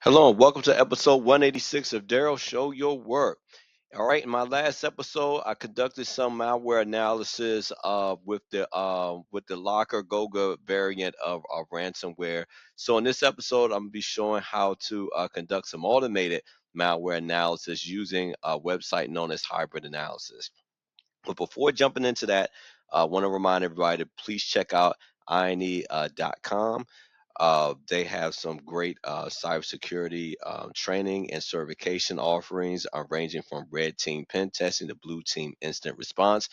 Hello and welcome to episode 186 of Daryl Show Your Work. All right, in my last episode, I conducted some malware analysis with the Locker Goga variant of ransomware. So in this episode, I'm gonna be showing how to conduct some automated malware analysis using a website known as Hybrid Analysis. But before jumping into that, I want to remind everybody to please check out ine.com. They have some great cybersecurity training and certification offerings, ranging from red team pen testing to blue team instant response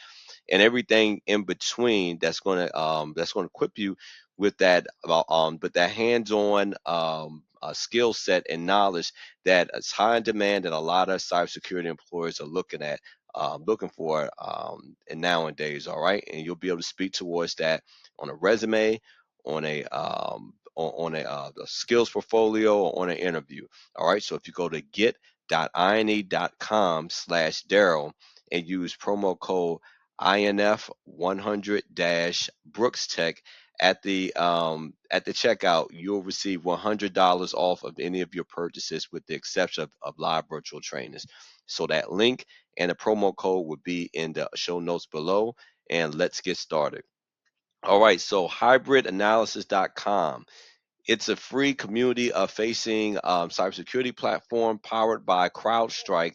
and everything in between. That's going to equip you with that hands-on skill set and knowledge that is high in demand that a lot of cybersecurity employers are looking for and nowadays. All right, and you'll be able to speak towards that on a resume, on a skills portfolio, or on an interview. All right, so if you go to get.ine.com/Daryl and use promo code INF 100 Brooks Tech at the checkout, you'll receive $100 off of any of your purchases, with the exception of live virtual trainings. So that link and the promo code would be in the show notes below. And let's get started. All right, so hybridanalysis.com. It's a free community facing cybersecurity platform powered by CrowdStrike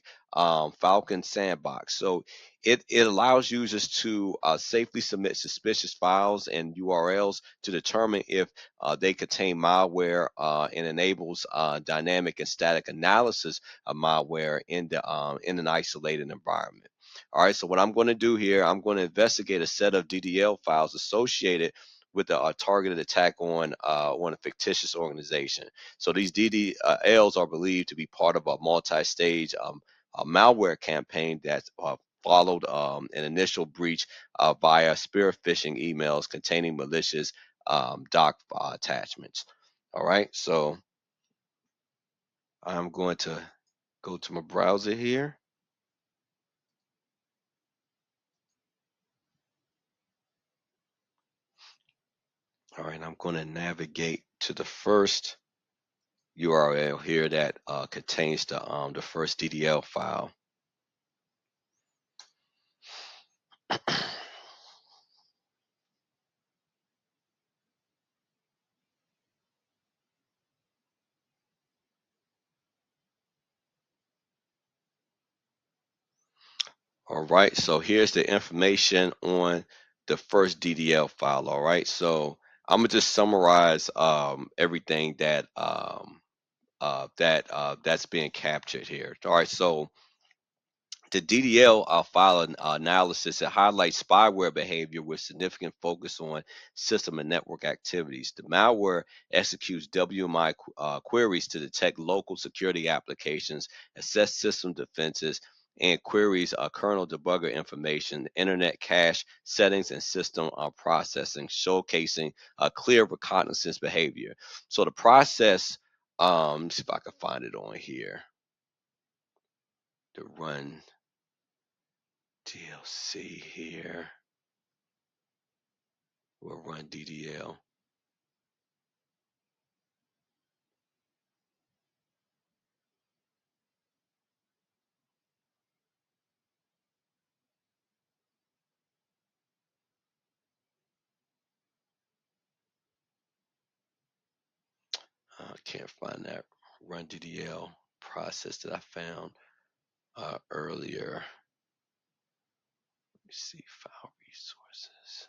Falcon Sandbox. So it allows users to safely submit suspicious files and URLs to determine if they contain malware, and enables dynamic and static analysis of malware in an isolated environment. All right, so what I'm going to do here, I'm going to investigate a set of DDL files associated with a targeted attack on a fictitious organization. So these DDLs are believed to be part of a multi-stage a malware campaign that followed an initial breach via spear phishing emails containing malicious doc attachments. All right, so I'm going to go to my browser here. All right, I'm going to navigate to the first URL here that contains the first DDL file. All right, so here's the information on the first DDL file. All right, so I'm gonna just summarize everything that's being captured here. All right, so the DDL file analysis, it highlights spyware behavior with significant focus on system and network activities. The malware executes WMI queries to detect local security applications, assess system defenses, and queries kernel debugger information, internet cache settings, and system processing, showcasing clear reconnaissance behavior. So the process, let's see if I can find it on here. To run DLC here. We'll run DDL. I can't find that run DDL process that I found earlier. Let me see file resources.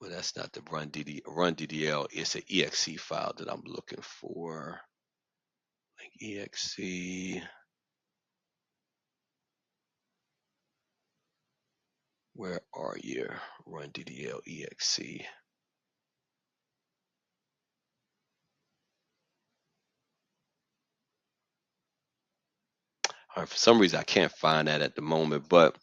Well, that's not the run DDL. It's an exe file that I'm looking for. Like exe. Where are you? Run DDL exe. All right, for some reason I can't find that at the moment, but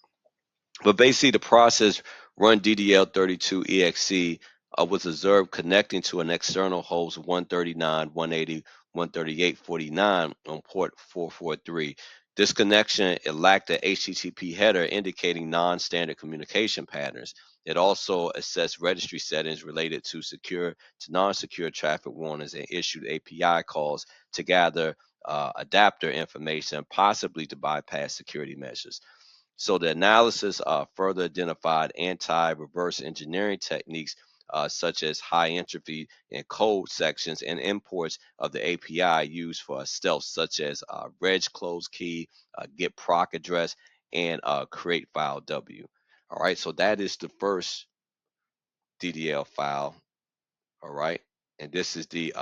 basically, the process run DDL32 exe was observed connecting to an external host 139, 180, 138.49 on port 443 This connection, it lacked a HTTP header indicating non-standard communication patterns. It also assessed registry settings related to non-secure traffic warnings and issued API calls to gather adapter information, possibly to bypass security measures. So the analysis further identified anti-reverse engineering techniques such as high entropy and code sections and imports of the API used for stealth, such as reg close key, get proc address, and create file W. All right, so that is the first DDL file. All right, and this is the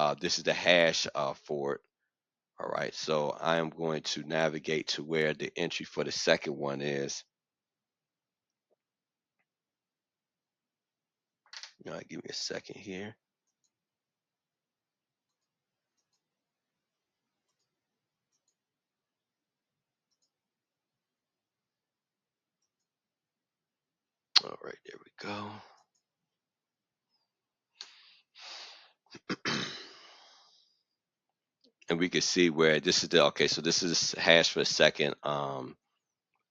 hash for it. All right, so I am going to navigate to where the entry for the second one is. All right, give me a second here. All right, there we go. And we can see where this is the okay. So this is hash for the second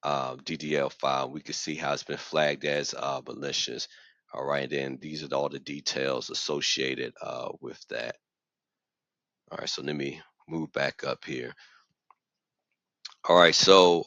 DDL file. We can see how it's been flagged as malicious. All right, and these are all the details associated with that. All right, so let me move back up here. All right, so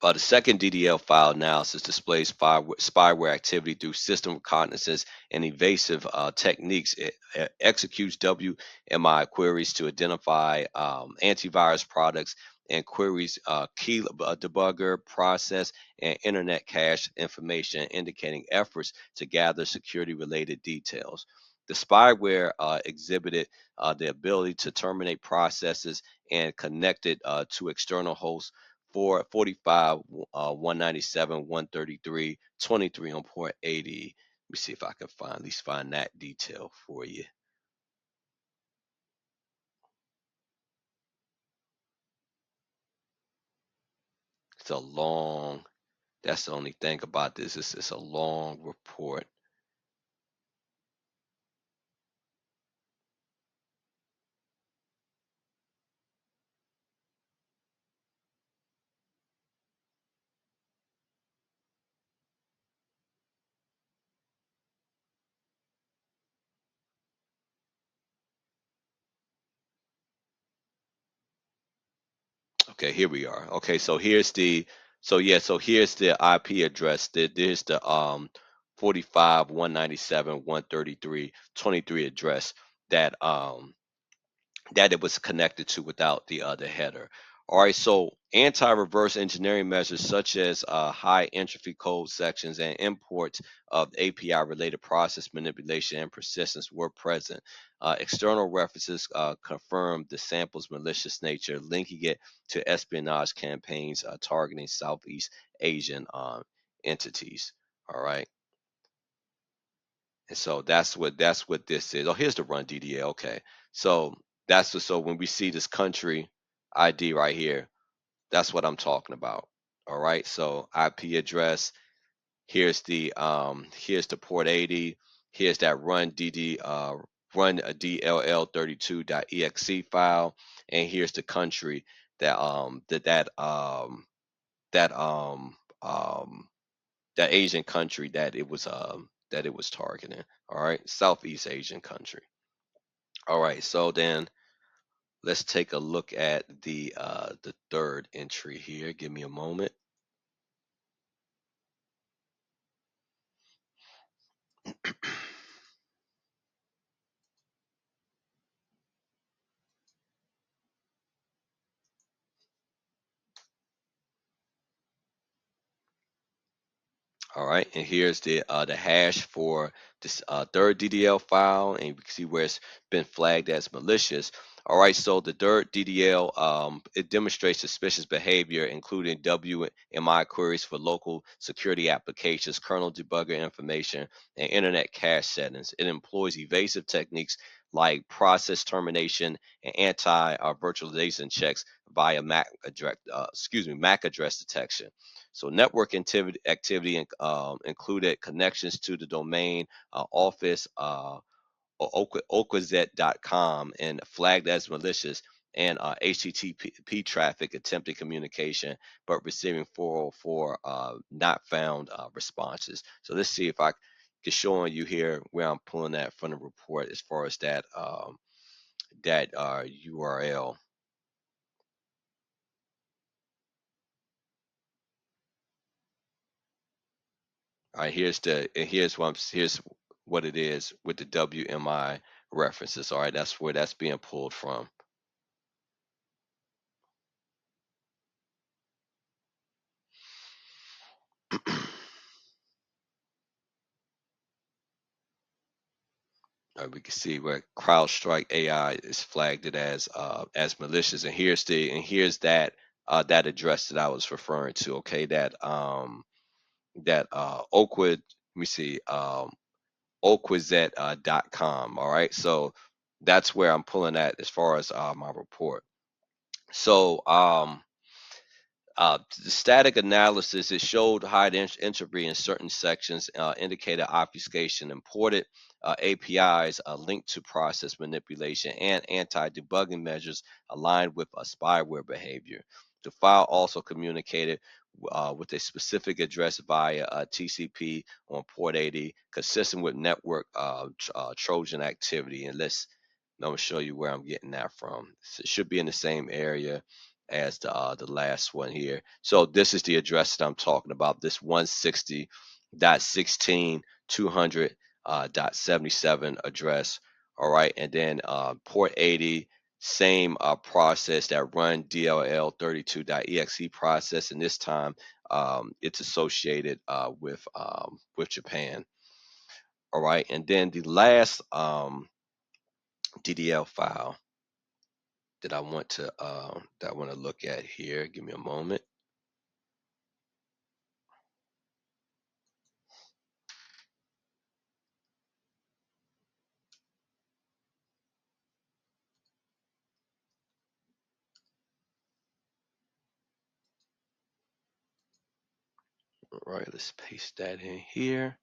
the second DDL file analysis displays spyware activity through system reconnaissance and evasive techniques. It executes WMI queries to identify antivirus products and queries key debugger process and internet cache information, indicating efforts to gather security related details. The spyware exhibited the ability to terminate processes and connected to external hosts for 45, 197, 133, 23 on port 80. Let me see if I can at least find that detail for you. It's a long, that's the only thing about this. It's a long report. Okay, here we are. Okay, so here's the IP address. There's the 45, 197, 133, 23 address that that it was connected to without the other header. All right, so anti-reverse engineering measures such as high entropy code sections and imports of API-related process manipulation and persistence were present. External references confirmed the sample's malicious nature, linking it to espionage campaigns targeting Southeast Asian entities. All right. And so that's what this is. Oh, here's the run DDA. Okay. So so when we see this country ID right here, that's what I'm talking about. All right. So IP address, here's the port 80, here's that run a DLL32.exe file, and here's the country that that Asian country that it was targeting. All right, Southeast Asian country. All right, so then let's take a look at the third entry here. Give me a moment. All right, and here's the hash for this third DDL file, and you can see where it's been flagged as malicious. All right, so the third DDL it demonstrates suspicious behavior, including WMI queries for local security applications, kernel debugger information, and internet cache settings. It employs evasive techniques like process termination and anti virtualization checks via MAC address detection. So network activity included connections to the domain office or oquazet.com and flagged as malicious and HTTP traffic attempted communication, but receiving 404 not found responses. So let's see if I can show you here where I'm pulling that from the report as far as that URL. All right, here's what it is with the WMI references. All right, that's where that's being pulled from. We can see where CrowdStrike AI is flagged it as malicious, and here's that address that I was referring to. Okay, that Oakwood. Let me see, oakwizet.com. All right, so that's where I'm pulling at as far as my report. So the static analysis, it showed high entropy in certain sections, indicated obfuscation, imported APIs linked to process manipulation, and anti-debugging measures aligned with spyware behavior. The file also communicated with a specific address via TCP on port 80, consistent with network Trojan activity. And I'm going to show you where I'm getting that from. So it should be in the same area as the last one here. So this is the address that I'm talking about. This 160.16.200.77 address. All right, and then port 80, same process that run DLL32.exe process, and this time it's associated with Japan. All right, and then the last DDL file that I want to look at here. Give me a moment. All right, let's paste that in here.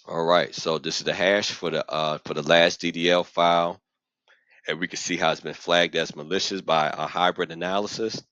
All right, so this is the hash for the last DDL file, and we can see how it's been flagged as malicious by a hybrid analysis.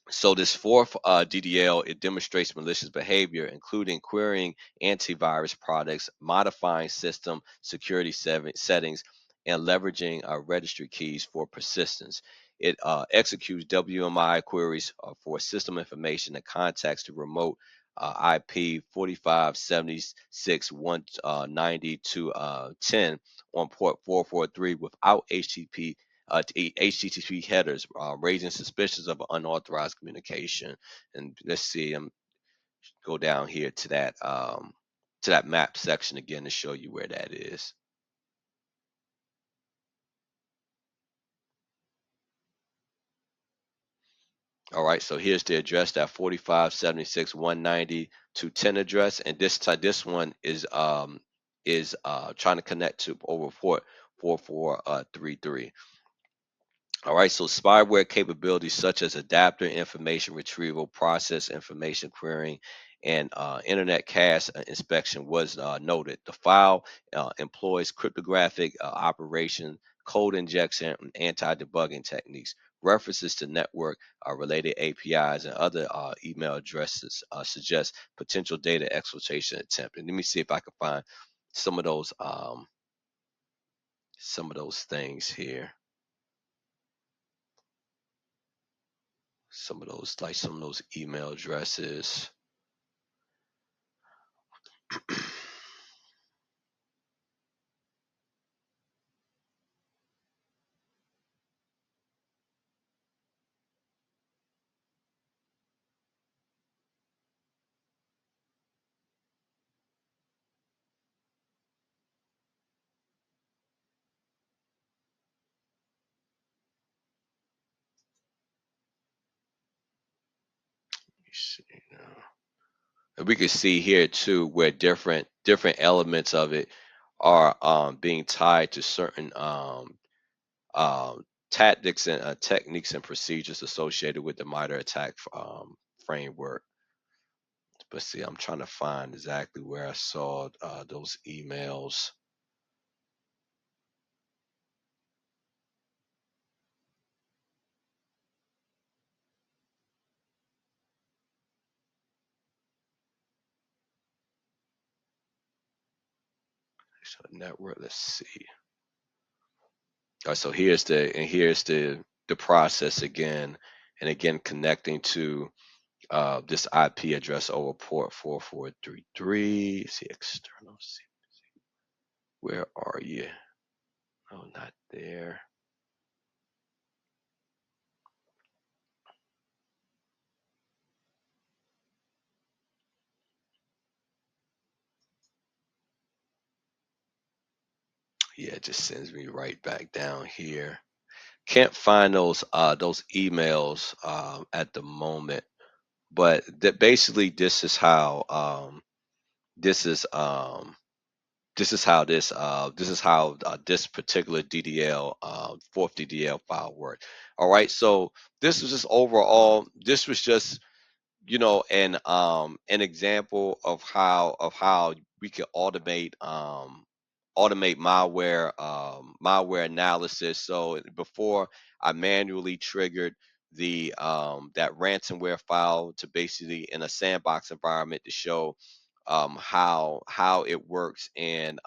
So this fourth DDL, it demonstrates malicious behavior, including querying antivirus products, modifying system security settings, and leveraging registry keys for persistence. It executes WMI queries for system information and contacts to remote IP 4576.190 to 10 on port 443 without HTTP headers, raising suspicions of unauthorized communication. And let's see, go down here to that map section again to show you where that is. All right, so here's the address, that 4576.190 to 10 address, and this one is trying to connect to over port 4433. All right, so spyware capabilities such as adapter information retrieval, process information querying, and internet cache inspection was noted. The file employs cryptographic operation, code injection, and anti-debugging techniques. References to network related APIs and other email addresses suggest potential data exploitation attempt. And let me see if I can find some of those things here. Some of those email addresses. Let me see now. And we can see here too where different elements of it are being tied to certain tactics and techniques and procedures associated with the MITRE attack framework. But see, I'm trying to find exactly where I saw those emails. So network, let's see. All right, so here's the process again, and again connecting to this IP address over port 4433. See external. See, where are you? Oh, not there. Yeah, it just sends me right back down here. Can't find those emails at the moment, but that basically this is this is how this particular DDL fourth DDL file works. All right, so this was just overall. This was just an example of how we could automate malware analysis. So before I manually triggered the that ransomware file to basically in a sandbox environment to show how it works and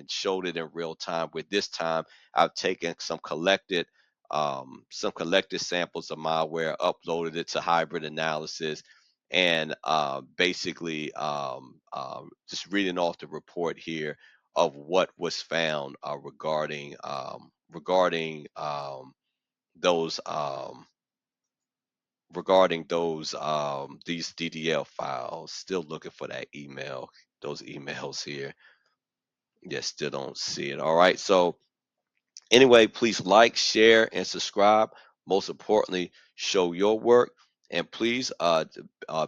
showed it in real time. With this time, I've taken some collected samples of malware, uploaded it to hybrid analysis, and basically just reading off the report here of what was found those regarding those these DDL files. Still looking for that email, those emails here. Yeah, still don't see it. All right, so anyway, please like, share, and subscribe. Most importantly, show your work. And please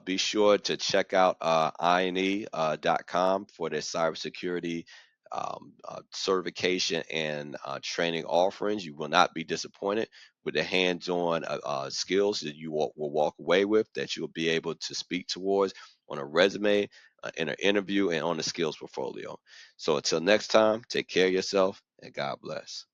be sure to check out ine.com for their cybersecurity certification and training offerings. You will not be disappointed with the hands-on skills that you will walk away with that you'll be able to speak towards on a resume, in an interview, and on the skills portfolio. So until next time, take care of yourself and God bless.